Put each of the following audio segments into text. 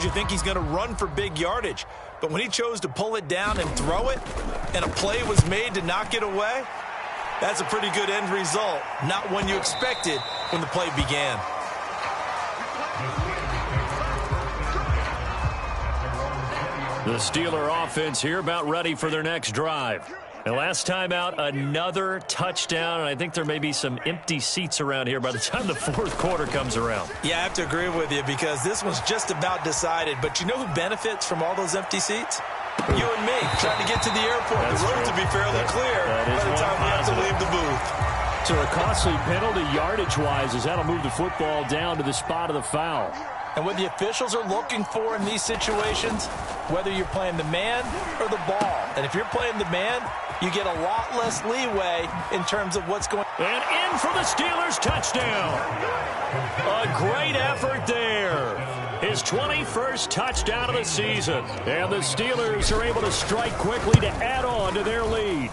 You think he's going to run for big yardage. But when he chose to pull it down and throw it, and a play was made to knock it away, that's a pretty good end result. Not one you expected when the play began. The Steeler offense here about ready for their next drive. And last time out, another touchdown, and I think there may be some empty seats around here by the time the fourth quarter comes around. Yeah, I have to agree with you because this one's just about decided. But you know who benefits from all those empty seats? You and me, trying to get to the airport. That's the road true. to be fairly clear by the time we have to leave the booth. So a costly penalty yardage-wise as that'll move the football down to the spot of the foul. And what the officials are looking for in these situations, whether you're playing the man or the ball. And if you're playing the man, you get a lot less leeway in terms of what's going on. And in for the Steelers touchdown. A great effort there. His 21st touchdown of the season. And the Steelers are able to strike quickly to add on to their lead.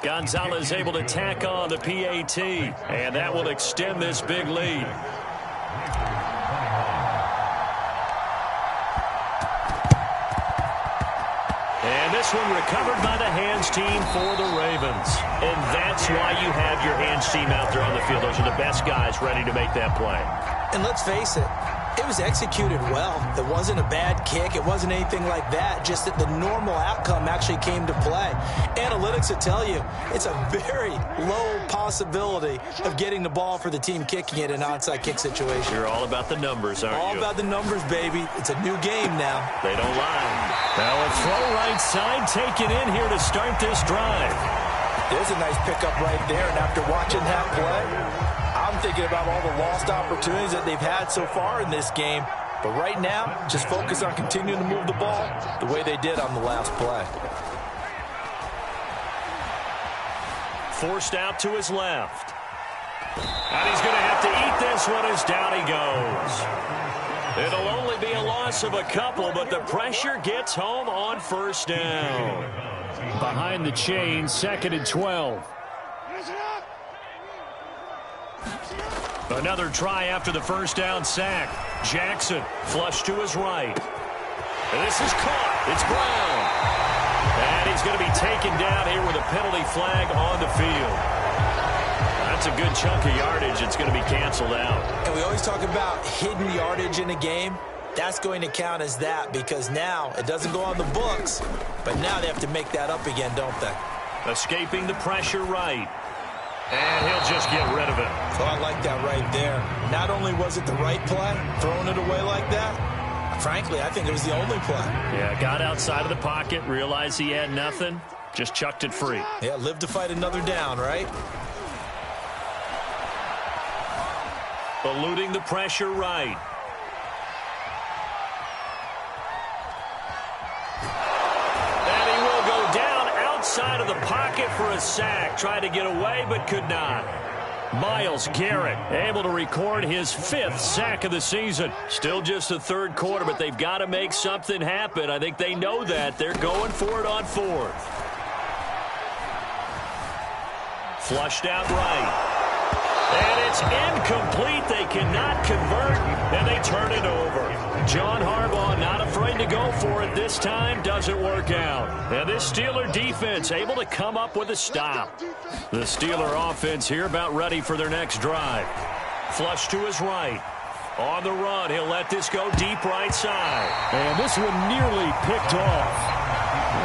Gonzalez able to tack on the PAT. And that will extend this big lead. And this one recovered by the hands team for the Ravens. And that's why you have your hands team out there on the field. Those are the best guys ready to make that play. And let's face it, it was executed well. It wasn't a bad kick. It wasn't anything like that. Just that the normal outcome actually came to play. Analytics will tell you it's a very low possibility of getting the ball for the team kicking it in an onside kick situation. You're all about the numbers, aren't you? All about the numbers, baby. It's a new game now. They don't lie. Now a throw right side taken in here to start this drive. There's a nice pickup right there. And after watching that play, I'm thinking about all the lost opportunities that they've had so far in this game. But right now, just focus on continuing to move the ball the way they did on the last play. Forced out to his left. And he's going to have to eat this one as down he goes. It'll only be a loss of a couple, but the pressure gets home on first down. Behind the chain, 2nd and 12. Another try after the first down sack. Jackson flush to his right. And this is caught. It's Brown. And he's going to be taken down here with a penalty flag on the field. That's a good chunk of yardage. It's going to be canceled out. And we always talk about hidden yardage in a game. That's going to count as that because now it doesn't go on the books, but now they have to make that up again, don't they? Escaping the pressure right. And he'll just get rid of it. So I like that right there. Not only was it the right play, throwing it away like that, frankly, I think it was the only play. Yeah, got outside of the pocket, realized he had nothing, just chucked it free. Yeah, live to fight another down, right? Eluding the pressure right. And he will go down outside of the pocket for a sack. Tried to get away, but could not. Myles Garrett able to record his 5th sack of the season. Still just the 3rd quarter, but they've got to make something happen. I think they know that. They're going for it on 4th. Flushed out right. And it's incomplete. They cannot convert, and they turn it over. John Harbaugh not afraid to go for it this time. Doesn't work out. And this Steeler defense able to come up with a stop. The Steeler offense here about ready for their next drive. Flush to his right. On the run, he'll let this go deep right side. And this one nearly picked off.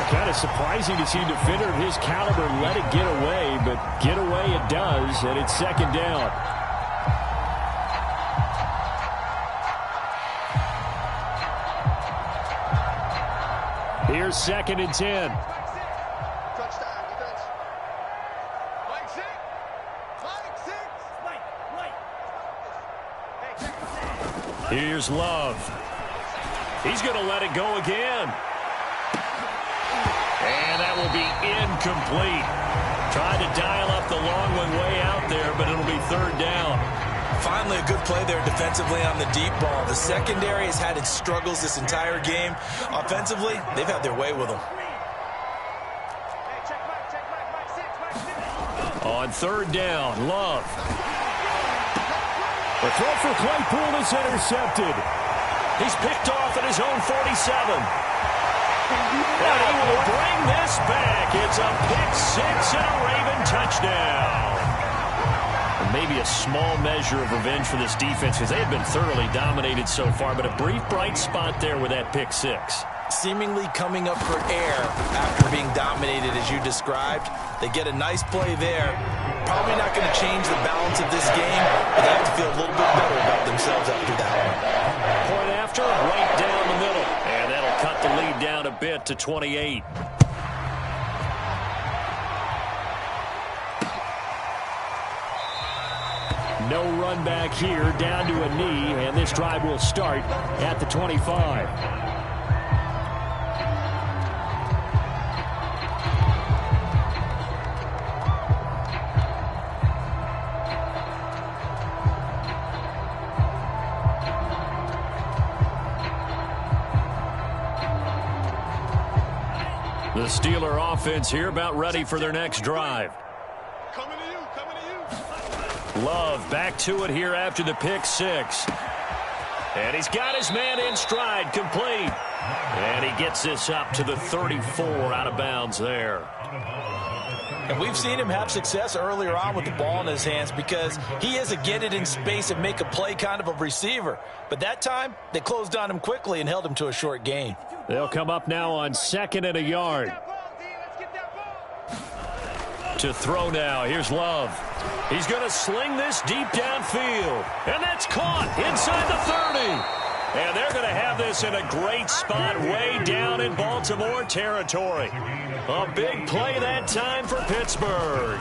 Kind of surprising to see a defender of his caliber let it get away, but get away it does, and it's 2nd down. Here's 2nd and 10. Here's Love. He's going to let it go again. And that will be incomplete. Tried to dial up the long one way out there, but it'll be 3rd down. Finally, a good play there defensively on the deep ball. The secondary has had its struggles this entire game. Offensively, they've had their way with them. On 3rd down, Love. The throw for Claypool is intercepted. He's picked off at his own 47. And he will bring this back. It's a pick six and a Raven touchdown. And maybe a small measure of revenge for this defense because they have been thoroughly dominated so far, but a brief bright spot there with that pick six. Seemingly coming up for air after being dominated as you described. They get a nice play there. Probably not going to change the balance of this game, but they have to feel a little bit better about themselves after that one. Point after, right down the middle. And that'll cut the lead down a bit to 28. No run back here, down to a knee, and this drive will start at the 25. The Steeler offense here about ready for their next drive. Coming to you. Love back to it here after the pick six. And he's got his man in stride, complete. And he gets this up to the 34 out of bounds there. And we've seen him have success earlier on with the ball in his hands because he is a get it in space and make a play kind of a receiver. But that time, they closed on him quickly and held him to a short gain. They'll come up now on 2nd and a yard. To throw now. Here's Love. He's going to sling this deep downfield. And that's caught inside the 30. And they're going to have this in a great spot way down in Baltimore territory. A big play that time for Pittsburgh.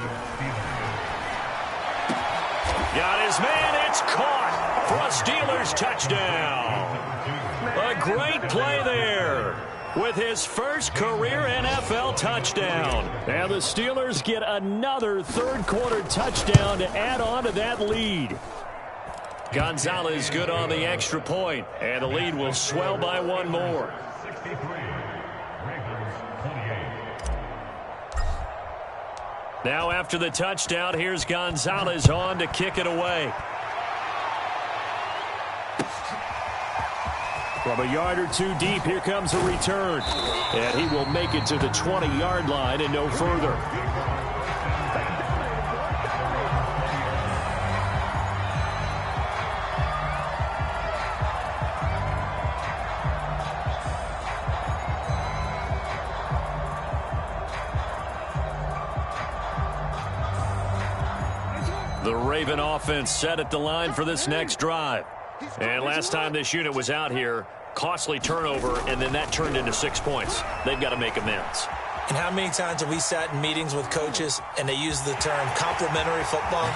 Got his man. It's caught for a Steelers touchdown. A great play there with his first career NFL touchdown. And the Steelers get another third-quarter touchdown to add on to that lead. Gonzalez good on the extra point, and the lead will swell by one more. Now after the touchdown, here's Gonzalez on to kick it away. From a yard or two deep, here comes a return. And he will make it to the 20-yard line and no further. The Raven offense set at the line for this next drive. And last time this unit was out here, costly turnover, and then that turned into 6 points. They've got to make amends. And how many times have we sat in meetings with coaches and they use the term complementary football?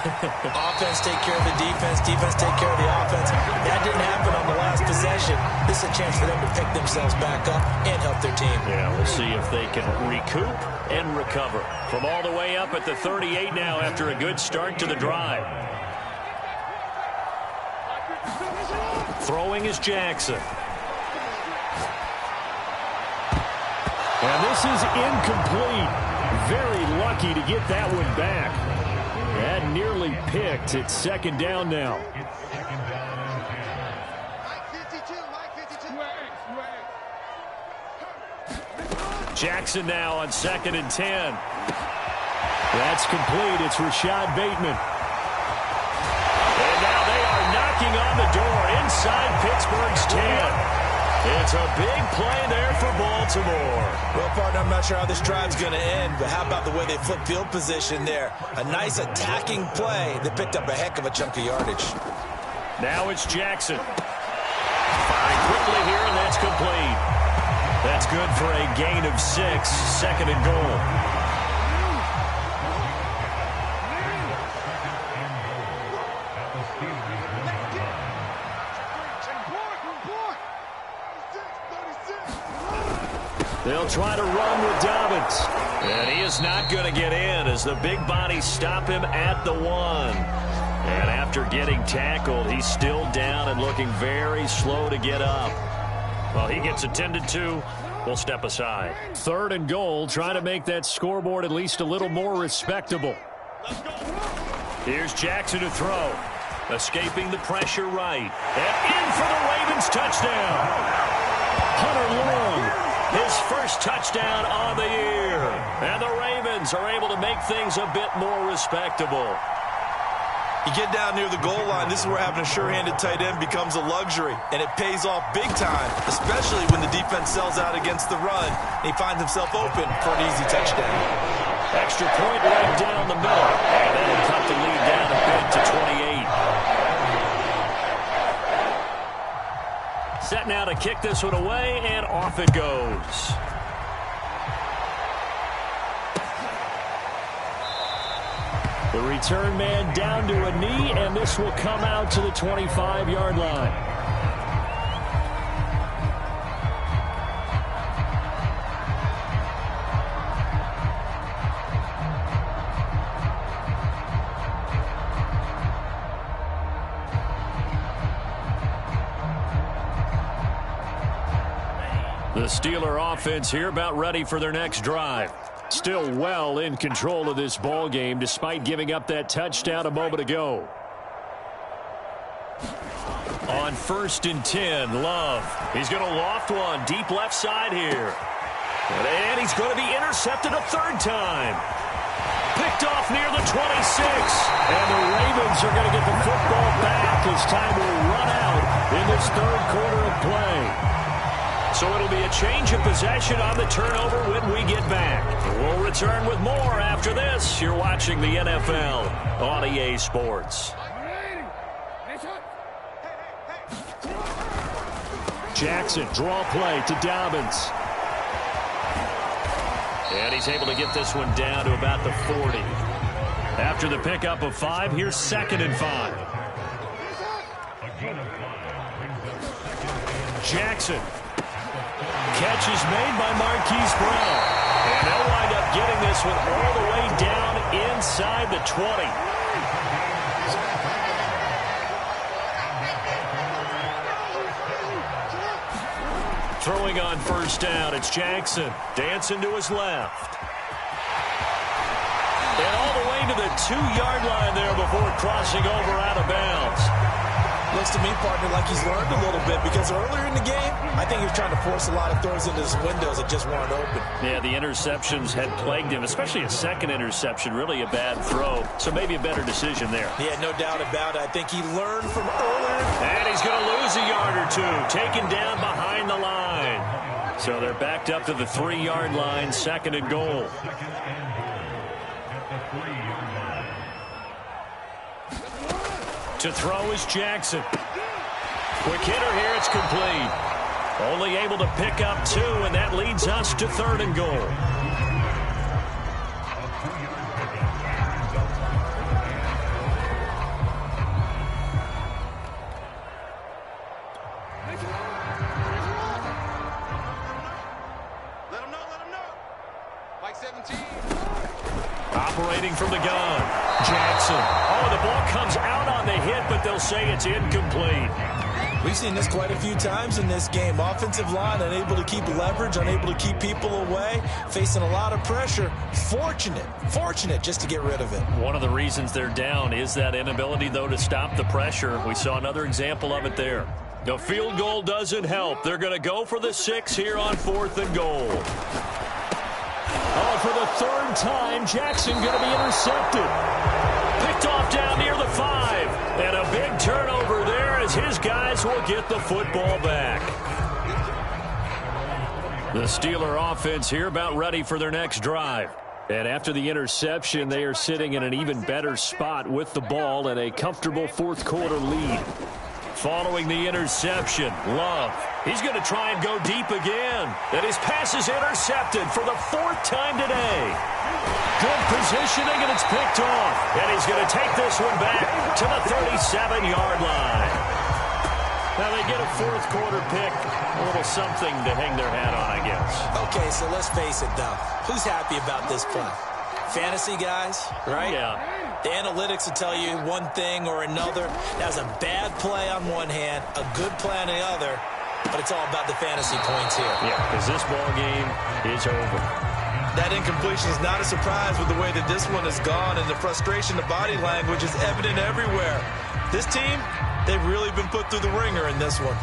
Offense take care of the defense, defense take care of the offense. That didn't happen on the last possession. This is a chance for them to pick themselves back up and help their team. Yeah, we'll see if they can recoup and recover. From all the way up at the 38 now after a good start to the drive. Throwing is Jackson. And this is incomplete. Very lucky to get that one back. That nearly picked. It's second down now. Jackson now on 2nd and 10. That's complete. It's Rashad Bateman. And now they are knocking on the door inside Pittsburgh's 10. It's a big play there for Baltimore. Well, partner, I'm not sure how this drive's going to end, but how about the way they flip field position there? A nice attacking play that picked up a heck of a chunk of yardage. Now it's Jackson. Firing quickly here, and that's complete. That's good for a gain of 6, 2nd and goal. They'll try to run with Dobbins. And he is not going to get in as the big bodies stop him at the 1. And after getting tackled, he's still down and looking very slow to get up. Well, he gets attended to. We'll step aside. 3rd and goal, trying to make that scoreboard at least a little more respectable. Here's Jackson to throw. Escaping the pressure right. And in for the Ravens touchdown. Hunter Long, his first touchdown on the year. And the Ravens are able to make things a bit more respectable. You get down near the goal line, this is where having a sure-handed tight end becomes a luxury, and it pays off big time, especially when the defense sells out against the run, and he finds himself open for an easy touchdown. Extra point right down the middle, and that'll cut the lead down a bit to 28. Set now to kick this one away, and off it goes. The return man down to a knee, and this will come out to the 25-yard line. The Steeler offense here about ready for their next drive. Still well in control of this ball game despite giving up that touchdown a moment ago. On 1st and 10, Love. He's going to loft one deep left side here. And he's going to be intercepted a third time. Picked off near the 26. And the Ravens are going to get the football back as time will run out in this third quarter of play. So it'll be a change of possession on the turnover when we get back. We'll return with more after this. You're watching the NFL on EA Sports. Jackson, draw play to Dobbins. And he's able to get this one down to about the 40. After the pickup of 5, here's 2nd and 5. Jackson. Catch is made by Marquise Brown. And they'll wind up getting this one all the way down inside the 20. Throwing on 1st down, it's Jackson. Dancing to his left. And all the way to the 2-yard line there before crossing over out of bounds. Looks to me, partner, like he's learned a little bit because earlier in the game, I think he was trying to force a lot of throws into his windows that just weren't open. Yeah, the interceptions had plagued him, especially a second interception, really a bad throw. So maybe a better decision there. Yeah, no doubt about it. I think he learned from earlier. And he's going to lose a yard or two, taken down behind the line. So they're backed up to the 3-yard line, 2nd and goal. To throw is Jackson. Quick hitter here, it's complete. Only able to pick up 2, and that leads us to 3rd and goal. Let him know. Like 17. Operating from the gun. Jackson. Oh, the ball comes out on the hit, but they'll say it's incomplete. We've seen this quite a few times in this game. Offensive line unable to keep leverage, unable to keep people away, facing a lot of pressure. Fortunate just to get rid of it. One of the reasons they're down is that inability, though, to stop the pressure. We saw another example of it there. The field goal doesn't help. They're going to go for the 6 here on 4th and goal. Oh, for the 3rd time, Jackson going to be intercepted. Picked off down near the 5. And a big turnover there as his guys will get the football back. The Steeler offense here about ready for their next drive. And after the interception, they are sitting in an even better spot with the ball and a comfortable 4th quarter lead. Following the interception, Love. He's going to try and go deep again. And his pass is intercepted for the 4th time today. Good positioning, and it's picked off. And he's going to take this one back to the 37-yard line. Now they get a 4th quarter pick. A little something to hang their hat on, I guess. Okay, so let's face it, though. Who's happy about this play? Fantasy guys, right? Yeah. The analytics will tell you one thing or another. That was a bad play on one hand, a good play on the other, but it's all about the fantasy points here. Yeah, because this ball game is over. That incompletion is not a surprise with the way that this one has gone, and the frustration, the body language is evident everywhere. This team, they've really been put through the ringer in this one.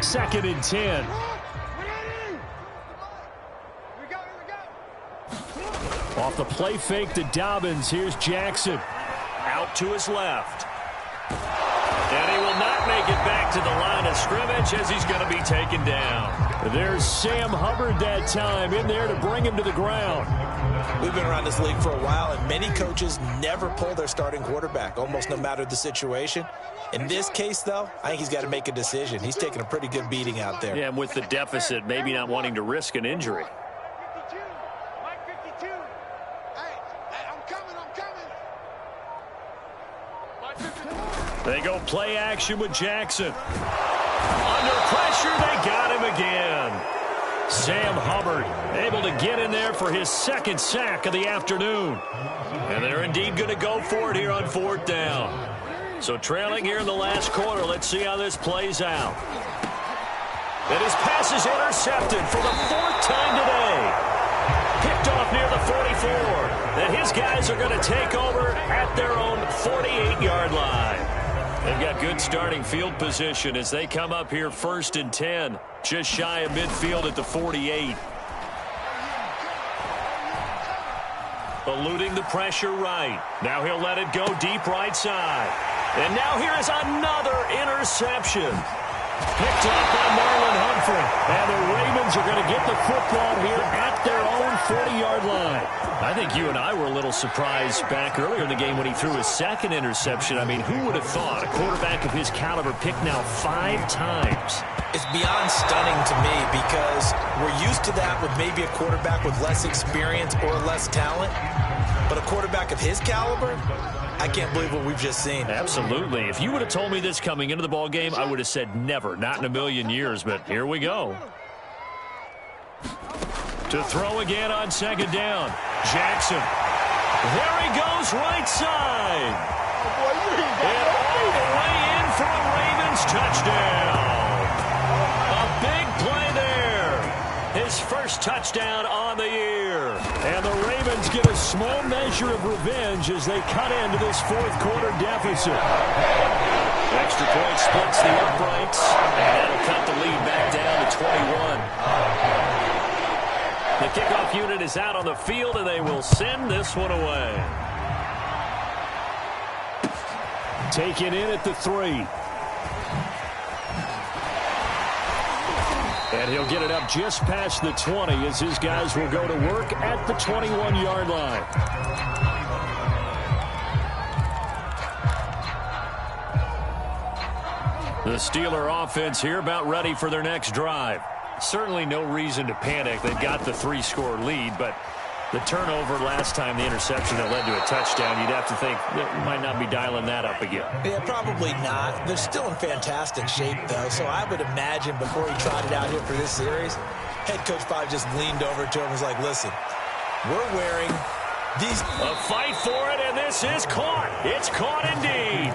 Second and 10. Off the play fake to Dobbins. Here's Jackson. Out to his left. And he will not make it back to the line of scrimmage as he's going to be taken down. There's Sam Hubbard that time in there to bring him to the ground. We've been around this league for a while, and many coaches never pull their starting quarterback, almost no matter the situation. In this case, though, I think he's got to make a decision. He's taking a pretty good beating out there. Yeah, and with the deficit, maybe not wanting to risk an injury. They go play action with Jackson. Under pressure, they got him again. Sam Hubbard able to get in there for his second sack of the afternoon. And they're indeed going to go for it here on fourth down. So trailing here in the last quarter, let's see how this plays out. And his pass is intercepted for the fourth time today. Picked off near the 44. And his guys are going to take over at their own 48-yard line. They've got good starting field position as they come up here first and 10. Just shy of midfield at the 48. Eluding the pressure right. Now he'll let it go deep right side. And now here is another interception. Picked up by Marlon Humphrey. And the Ravens are going to get the football here at their own 40-yard line. I think you and I were a little surprised back earlier in the game when he threw his second interception. I mean, who would have thought a quarterback of his caliber picked now 5 times? It's beyond stunning to me because we're used to that with maybe a quarterback with less experience or less talent. But a quarterback of his caliber, I can't believe what we've just seen. Absolutely. If you would have told me this coming into the ball game, I would have said never, not in a million years. But here we go. To throw again on second down. Jackson. There he goes right side. And all the way in for a Ravens touchdown. A big play there. His first touchdown on the year. And the Ravens get a small measure of revenge as they cut into this fourth quarter deficit. Extra point splits the uprights. And that'll cut the lead back down to 21. The kickoff unit is out on the field, and they will send this one away. Taken in at the 3. And he'll get it up just past the 20 as his guys will go to work at the 21-yard line. The Steeler offense here about ready for their next drive. Certainly no reason to panic. They've got the 3-score lead, but the turnover last time, the interception that led to a touchdown, you'd have to think that might not be dialing that up again. Yeah, probably not. They're still in fantastic shape, though, so I would imagine before he tried it out here for this series, head coach probably just leaned over to him and was like, listen, we're wearing these... A fight for it, and this is caught. It's caught indeed.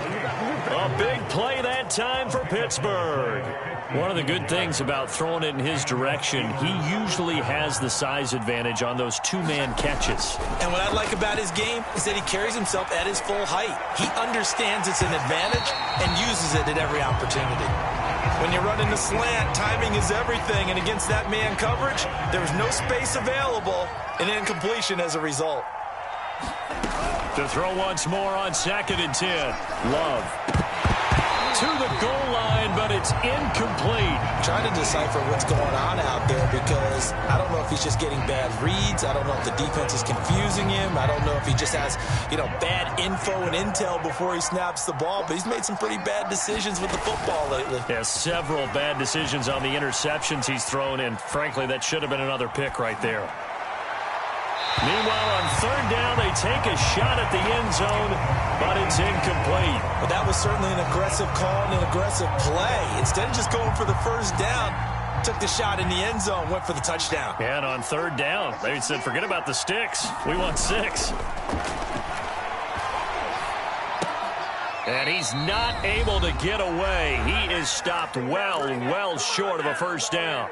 A big play that time for Pittsburgh. One of the good things about throwing it in his direction, he usually has the size advantage on those 2-man catches. And what I like about his game is that he carries himself at his full height. He understands it's an advantage and uses it at every opportunity. When you're running the slant, timing is everything, and against that man coverage, there's no space available, and incompletion as a result. To throw once more on second and 10. Love. To the goal line, but it's incomplete. Trying to decipher what's going on out there because I don't know if he's just getting bad reads. I don't know if the defense is confusing him. I don't know if he just has, bad info and intel before he snaps the ball. But he's made some pretty bad decisions with the football lately. Yeah, several bad decisions on the interceptions he's thrown in. Frankly, that should have been another pick right there. Meanwhile, on third down, they take a shot at the end zone, but it's incomplete. But that was certainly an aggressive call and an aggressive play. Instead of just going for the first down, took the shot in the end zone, went for the touchdown. And on third down, they said, forget about the sticks. We want 6. And he's not able to get away. He is stopped well short of a first down.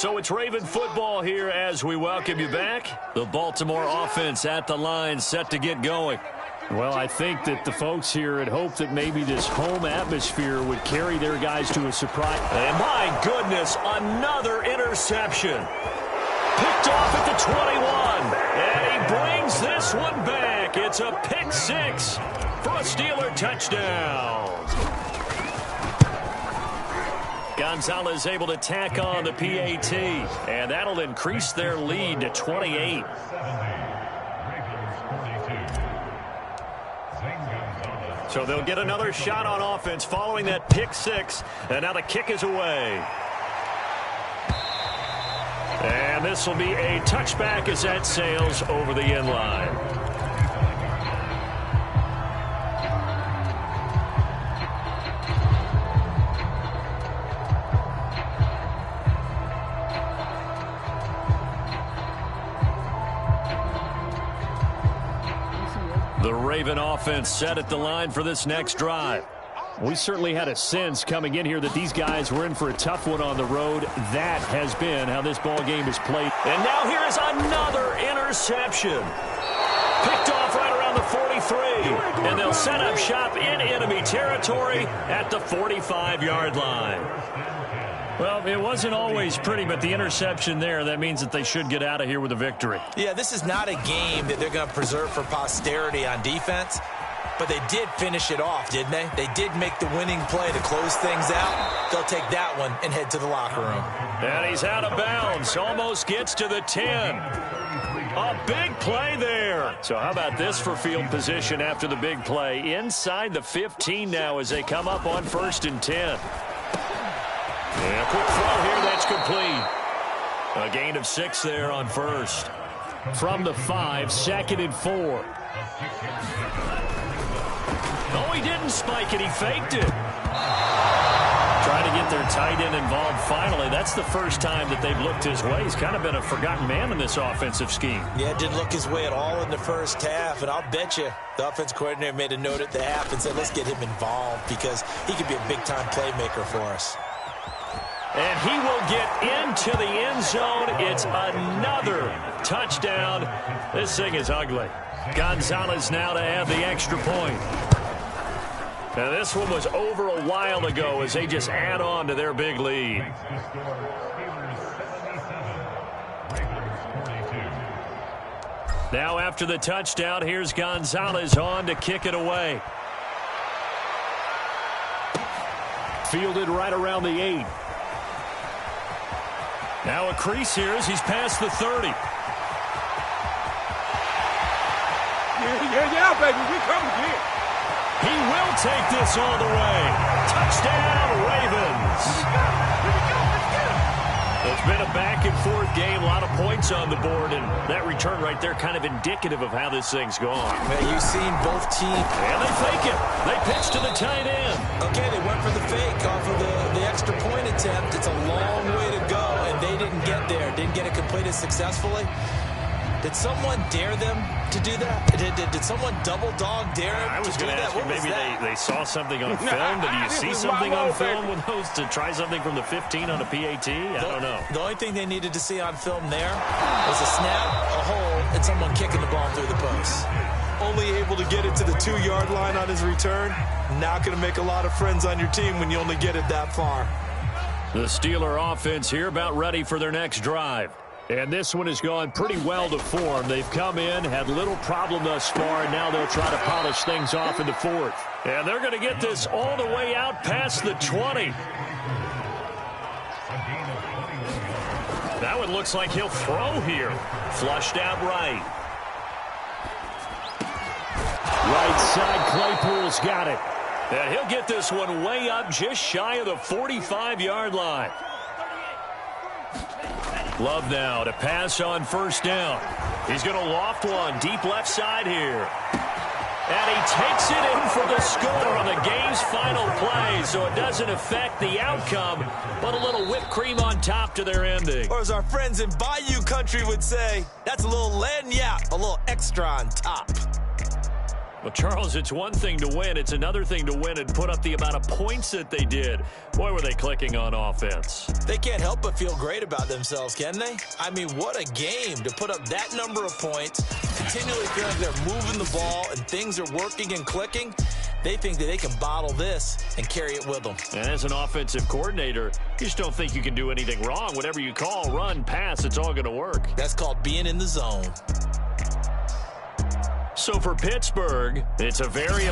So it's Raven football here as we welcome you back. The Baltimore offense at the line, set to get going. Well, I think that the folks here had hoped that maybe this home atmosphere would carry their guys to a surprise. And my goodness, another interception. Picked off at the 21. And he brings this one back. It's a pick six for a Steeler touchdown. Gonzalez able to tack on the PAT, and that'll increase their lead to 28. So they'll get another shot on offense following that pick six, and now the kick is away. And this will be a touchback as that sails over the end line. The Raven offense set at the line for this next drive. We certainly had a sense coming in here that these guys were in for a tough one on the road. That has been how this ball game is played. And now here is another interception. Picked off right around the 43. And they'll set up shop in enemy territory at the 45-yard line. Well, it wasn't always pretty, but the interception there, that means that they should get out of here with a victory. Yeah, this is not a game that they're going to preserve for posterity on defense, but they did finish it off, didn't they? They did make the winning play to close things out. They'll take that one and head to the locker room. And he's out of bounds, almost gets to the 10. A big play there. So how about this for field position after the big play? Inside the 15 now as they come up on 1st and 10. And a quick throw here, that's complete. A gain of 6 there on 1st. From the 5, 2nd and 4. Oh, he didn't spike it, he faked it. Trying to get their tight end involved finally. That's the first time that they've looked his way. He's kind of been a forgotten man in this offensive scheme. Yeah, didn't look his way at all in the first half, and I'll bet you the offense coordinator made a note at the half and said, let's get him involved because he could be a big-time playmaker for us. And he will get into the end zone. It's another touchdown. This thing is ugly. Gonzalez now to add the extra point. Now this one was over a while ago as they just add on to their big lead. Now after the touchdown, here's Gonzalez on to kick it away. Fielded right around the 8. Now a crease here as he's past the 30. Yeah, baby, we come again. He will take this all the way. Touchdown, Ravens. It's been a back-and-forth game, a lot of points on the board, and that return right there kind of indicative of how this thing's gone. Man, you've seen both teams. And they fake it. They pitch to the tight end. Okay, they went for the fake off of the extra point attempt. It's a long way to go, and they didn't get there. Didn't get it completed successfully. Did someone dare them to do that? Did someone double dog dare them I was to do going to that? ask you, maybe they saw something on film. Did you see something on film with those to try something from the 15 on a PAT? I don't know. The only thing they needed to see on film there was a snap, a hole, and someone kicking the ball through the post. Only able to get it to the 2-yard line on his return. Not going to make a lot of friends on your team when you only get it that far. The Steeler offense here about ready for their next drive. And this one has gone pretty well to form. They've come in, had little problem thus far, and now they'll try to polish things off in the 4th. And they're going to get this all the way out past the 20. That one looks like he'll throw here. Flushed out right. Right side, Claypool's got it. And he'll get this one way up just shy of the 45-yard line. Love now to pass on 1st down. He's going to loft one deep left side here. And he takes it in for the score on the game's final play, so it doesn't affect the outcome, but a little whipped cream on top to their ending. Or as our friends in Bayou country would say, that's a little lagniappe, a little extra on top. Well, Charles, it's one thing to win. It's another thing to win and put up the amount of points that they did. Boy, were they clicking on offense. They can't help but feel great about themselves, can they? I mean, what a game to put up that number of points, continually feel like they're moving the ball and things are working and clicking. They think that they can bottle this and carry it with them. And as an offensive coordinator, you just don't think you can do anything wrong. Whatever you call, run, pass, it's all going to work. That's called being in the zone. So for Pittsburgh, it's a very important